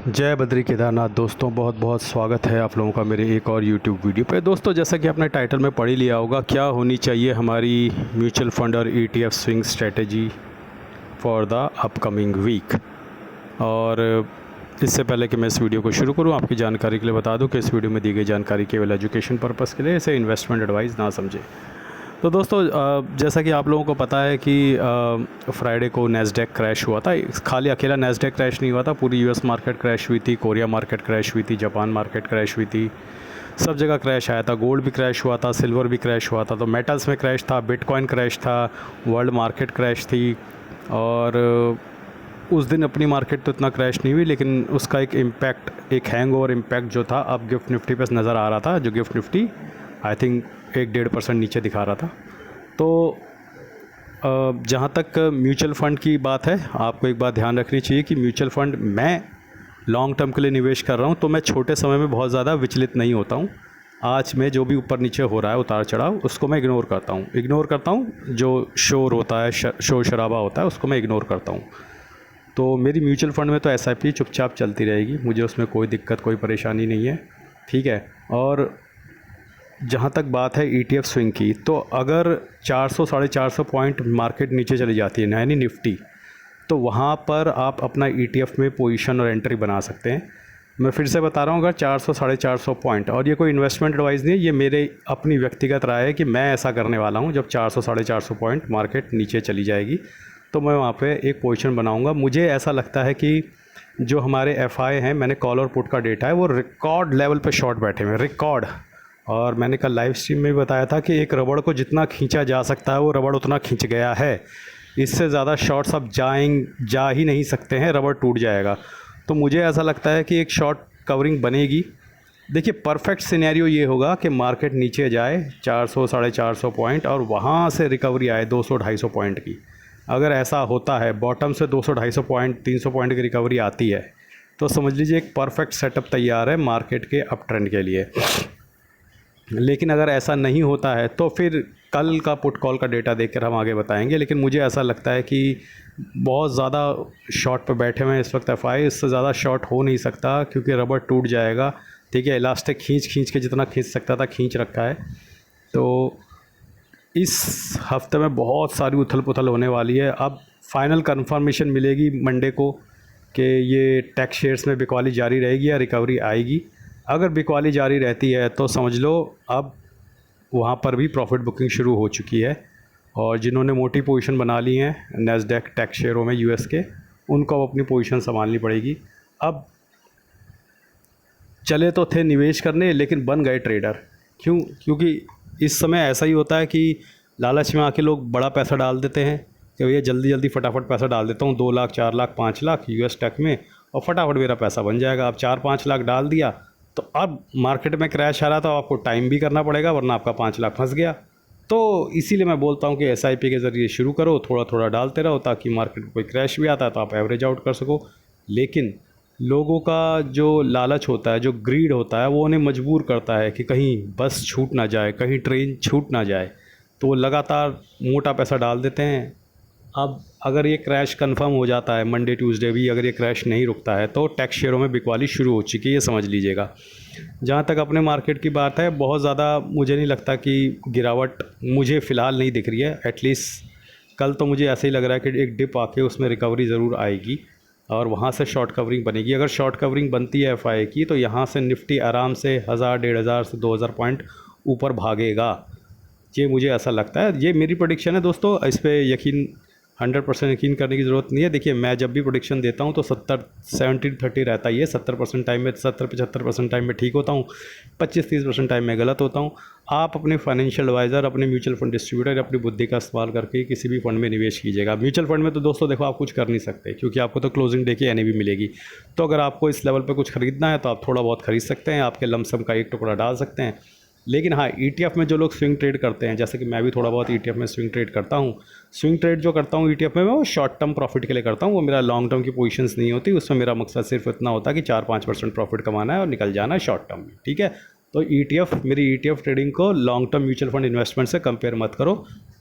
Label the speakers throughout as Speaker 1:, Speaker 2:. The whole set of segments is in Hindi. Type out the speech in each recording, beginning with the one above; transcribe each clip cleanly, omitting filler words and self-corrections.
Speaker 1: जय बद्री केदारनाथ दोस्तों, बहुत बहुत स्वागत है आप लोगों का मेरे एक और YouTube वीडियो पे। दोस्तों, जैसा कि आपने टाइटल में पढ़ ही लिया होगा, क्या होनी चाहिए हमारी म्यूचुअल फंड और ETF swing strategy for the upcoming week. और इससे पहले कि मैं इस वीडियो को शुरू करूं, आपकी जानकारी के लिए बता दूं कि इस वीडियो में दी गई जानकारी केवल एजुकेशन पर्पज़ के लिए, इसे इन्वेस्टमेंट एडवाइस ना समझें। तो दोस्तों, जैसा कि आप लोगों को पता है कि फ्राइडे को नैस्डैक क्रैश हुआ था। खाली अकेला नैस्डैक क्रैश नहीं हुआ था, पूरी यूएस मार्केट क्रैश हुई थी, कोरिया मार्केट क्रैश हुई थी, जापान मार्केट क्रैश हुई थी, सब जगह क्रैश आया था। गोल्ड भी क्रैश हुआ था, सिल्वर भी क्रैश हुआ था, तो मेटल्स में क्रैश था, बिटकॉइन क्रैश था, वर्ल्ड मार्केट क्रैश थी। और उस दिन अपनी मार्केट तो इतना क्रैश नहीं हुई, लेकिन उसका एक इम्पैक्ट, एक हैंग ओवर इम्पैक्ट जो था, अब गिफ्ट निफ्टी पे नज़र आ रहा था। जो गिफ्ट निफ्टी आई थिंक 1-1.5% नीचे दिखा रहा था। तो जहाँ तक म्यूचुअल फ़ंड की बात है, आपको एक बात ध्यान रखनी चाहिए कि म्यूचुअल फ़ंड मैं लॉन्ग टर्म के लिए निवेश कर रहा हूँ, तो मैं छोटे समय में बहुत ज़्यादा विचलित नहीं होता हूँ। आज में जो भी ऊपर नीचे हो रहा है, उतार चढ़ाव, उसको मैं इग्नोर करता हूँ। जो शोर होता है, शोर शराबा होता है, उसको मैं इग्नोर करता हूँ। तो मेरी म्यूचुअल फ़ंड में तो SIP चुपचाप चलती रहेगी, मुझे उसमें कोई दिक्कत, कोई परेशानी नहीं है, ठीक है। और जहाँ तक बात है ETF स्विंग की, तो अगर 400 साढ़े 400 पॉइंट मार्केट नीचे चली जाती है, यानी निफ्टी, तो वहाँ पर आप अपना ETF में पोजीशन और एंट्री बना सकते हैं। मैं फिर से बता रहा हूँ, अगर 400 साढ़े 400 पॉइंट, और ये कोई इन्वेस्टमेंट एडवाइस नहीं है, ये मेरे अपनी व्यक्तिगत राय है कि मैं ऐसा करने वाला हूँ। जब 400 साढ़े 400 पॉइंट मार्केट नीचे चली जाएगी, तो मैं वहाँ पे एक पोजीशन बनाऊँगा। मुझे ऐसा लगता है कि जो हमारे FI हैं, मैंने कॉल और पुट का डेटा है, वो रिकॉर्ड लेवल पे शॉर्ट बैठे हुए हैं, रिकॉर्ड। और मैंने कल लाइव स्ट्रीम में भी बताया था कि एक रबड़ को जितना खींचा जा सकता है, वो रबड़ उतना खींच गया है। इससे ज़्यादा शॉर्ट्स अब जा ही नहीं सकते हैं, रबड़ टूट जाएगा। तो मुझे ऐसा लगता है कि एक शॉर्ट कवरिंग बनेगी। देखिए, परफेक्ट सिनेरियो ये होगा कि मार्केट नीचे जाए 400 साढ़े 400 पॉइंट, और वहाँ से रिकवरी आए 200-250 पॉइंट की। अगर ऐसा होता है, बॉटम से 200-250 पॉइंट, 300 पॉइंट की रिकवरी आती है, तो समझ लीजिए एक परफेक्ट सेटअप तैयार है मार्केट के अप ट्रेंड के लिए। लेकिन अगर ऐसा नहीं होता है, तो फिर कल का पुट कॉल का डेटा देखकर हम आगे बताएंगे। लेकिन मुझे ऐसा लगता है कि बहुत ज़्यादा शॉर्ट पे बैठे हुए हैं इस वक्त FI, इससे ज़्यादा शॉर्ट हो नहीं सकता, क्योंकि रबड़ टूट जाएगा, ठीक है। इलास्टिक खींच के जितना खींच सकता था, खींच रखा है। तो इस हफ्ते में बहुत सारी उथल पुथल होने वाली है। अब फाइनल कंफर्मेशन मिलेगी मंडे को कि ये टेक शेयर्स में बिकवाली जारी रहेगी या रिकवरी आएगी। अगर बिकवाली जारी रहती है, तो समझ लो अब वहाँ पर भी प्रॉफिट बुकिंग शुरू हो चुकी है। और जिन्होंने मोटी पोजीशन बना ली हैं नैस्डैक टेक शेयरों में US के, उनको अब अपनी पोजीशन संभालनी पड़ेगी। अब चले तो थे निवेश करने, लेकिन बन गए ट्रेडर। क्योंकि इस समय ऐसा ही होता है कि लालच में आके लोग बड़ा पैसा डाल देते हैं कि भैया जल्दी जल्दी फटाफट पैसा डाल देता हूँ, 2 लाख 4 लाख 5 लाख US टेक में, और फटाफट मेरा पैसा बन जाएगा। अब 4-5 लाख डाल दिया, तो अब मार्केट में क्रैश आ रहा, तो आपको टाइम भी करना पड़ेगा, वरना आपका 5 लाख फंस गया। तो इसीलिए मैं बोलता हूँ कि SIP के ज़रिए शुरू करो, थोड़ा थोड़ा डालते रहो, ताकि मार्केट में कोई क्रैश भी आता है तो आप एवरेज आउट कर सको। लेकिन लोगों का जो लालच होता है, जो ग्रीड होता है, वो उन्हें मजबूर करता है कि कहीं बस छूट ना जाए, कहीं ट्रेन छूट ना जाए, तो वो लगातार मोटा पैसा डाल देते हैं। अब अगर ये क्रैश कंफर्म हो जाता है, मंडे ट्यूसडे भी अगर ये क्रैश नहीं रुकता है, तो टेक शेयरों में बिकवाली शुरू हो चुकी है, ये समझ लीजिएगा। जहाँ तक अपने मार्केट की बात है, बहुत ज़्यादा मुझे नहीं लगता कि गिरावट मुझे फ़िलहाल नहीं दिख रही है। एटलीस्ट कल तो मुझे ऐसे ही लग रहा है कि एक डिप आके उसमें रिकवरी ज़रूर आएगी, और वहाँ से शॉर्ट कवरिंग बनेगी। अगर शॉर्ट कवरिंग बनती है FI की, तो यहाँ से निफ्टी आराम से 1000-1500 से 2000 पॉइंट ऊपर भागेगा। ये मुझे ऐसा लगता है, ये मेरी प्रेडिक्शन है दोस्तों। इस पर यकीन 100% यकीन करने की ज़रूरत नहीं है। देखिए, मैं जब भी प्रेडिक्शन देता हूँ तो 70-30 रहता ही है। 70% टाइम में, 70-75% टाइम में ठीक होता हूँ, 25-30% टाइम में गलत होता हूँ। आप अपने फाइनेंशियल एडवाइज़र, अपने म्यूचुअल फंड डिस्ट्रीब्यूटर, अपनी बुद्धि का इस्तेमाल करके किसी भी फंड में निवेश कीजिएगा। म्यूचुअल फंड में तो दोस्तों देखो, आप कुछ कर नहीं सकते, क्योंकि आपको तो क्लोजिंग डे की NAV मिलेगी। तो अगर आपको इस लेवल पर कुछ खरीदना है, तो आप थोड़ा बहुत खरीद सकते हैं, आपके लमसम का एक टुकड़ा डाल सकते हैं। लेकिन हाँ, ETF में जो लोग स्विंग ट्रेड करते हैं, जैसे कि मैं भी थोड़ा बहुत ETF में स्विंग ट्रेड करता हूँ। स्विंग ट्रेड जो करता हूँ ETF में, मैं वो शॉर्ट टर्म प्रॉफिट के लिए करता हूँ। वो मेरा लॉन्ग टर्म की पोजीशंस नहीं होती, उसमें मेरा मकसद सिर्फ इतना होता है कि 4-5% प्रॉफिट कमाना है और निकल जाना है शॉर्ट टर्म में, ठीक है। तो मेरी ETF ट्रेडिंग को long term mutual fund investment से कंपेयर मत करो।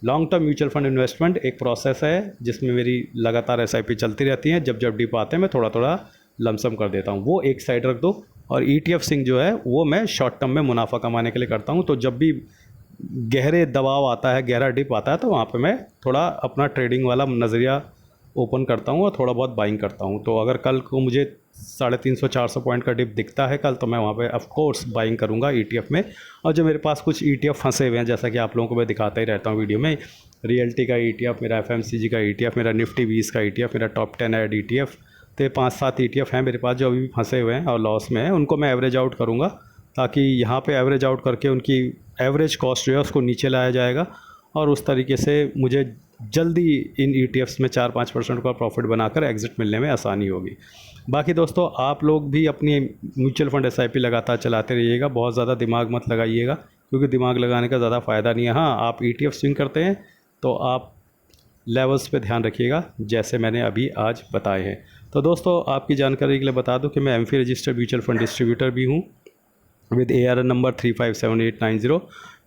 Speaker 1: Long term mutual fund investment एक प्रोसेस है, जिसमें मेरी लगातार SIP चलती रहती है। जब जब डिप आते हैं, मैं थोड़ा थोड़ा लमसम कर देता हूँ, वो एक साइड रख दो। और ETF स्विंग जो है वो मैं शॉर्ट टर्म में मुनाफा कमाने के लिए करता हूँ। तो जब भी गहरे दबाव आता है, गहरा डिप आता है, तो वहाँ पे मैं थोड़ा अपना ट्रेडिंग वाला नज़रिया ओपन करता हूँ और थोड़ा बहुत बाइंग करता हूँ। तो अगर कल को मुझे 350-400 पॉइंट का डिप दिखता है कल, तो मैं वहाँ पे ऑफ कोर्स बाइंग करूँगा ETF में। और जो मेरे पास कुछ ETF फंसे हुए हैं, जैसा कि आप लोगों को मैं दिखाता ही रहता हूँ वीडियो में, रियल्टी का ETF, मेरा FMCG का ETF, मेरा निफ्टी 20 का ETF, मेरा टॉप 10 ऐड ETF, तो 5-7 ETF हैं मेरे पास जो अभी भी फंसे हुए हैं और लॉस में हैं। उनको मैं एवरेज आउट करूँगा, ताकि यहाँ पे एवरेज आउट करके उनकी एवरेज कॉस्ट जो है उसको नीचे लाया जाएगा और उस तरीके से मुझे जल्दी इन ETFs में 4-5% का प्रॉफिट बनाकर एग्ज़िट मिलने में आसानी होगी। बाकी दोस्तों, आप लोग भी अपनी म्यूचुअल फंड SIP लगातार चलाते रहिएगा, बहुत ज़्यादा दिमाग मत लगाइएगा, क्योंकि दिमाग लगाने का ज़्यादा फ़ायदा नहीं है। हाँ, आप ETF स्विंग करते हैं तो आप लेवल्स पे ध्यान रखिएगा, जैसे मैंने अभी आज बताए हैं। तो दोस्तों, आपकी जानकारी के लिए बता दूं कि मैं MFI registered mutual fund distributor भी हूं with ARN number 357890।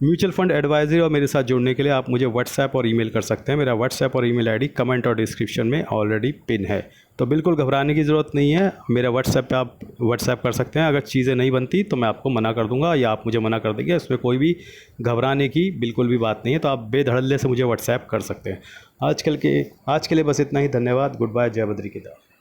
Speaker 1: Mutual fund advisory और मेरे साथ जुड़ने के लिए आप मुझे व्हाट्सएप और ईमेल कर सकते हैं। मेरा व्हाट्सएप और ईमेल ID कमेंट और डिस्क्रिप्शन में ऑलरेडी पिन है, तो बिल्कुल घबराने की ज़रूरत नहीं है। मेरा व्हाट्सएप पे आप व्हाट्सएप कर सकते हैं। अगर चीज़ें नहीं बनती तो मैं आपको मना कर दूंगा या आप मुझे मना कर देंगे, इसमें कोई भी घबराने की बिल्कुल भी बात नहीं है। तो आप बेधड़ल्ले से मुझे व्हाट्सएप कर सकते हैं। आज के लिए बस इतना ही। धन्यवाद। Good bye. जय बद्री केदार।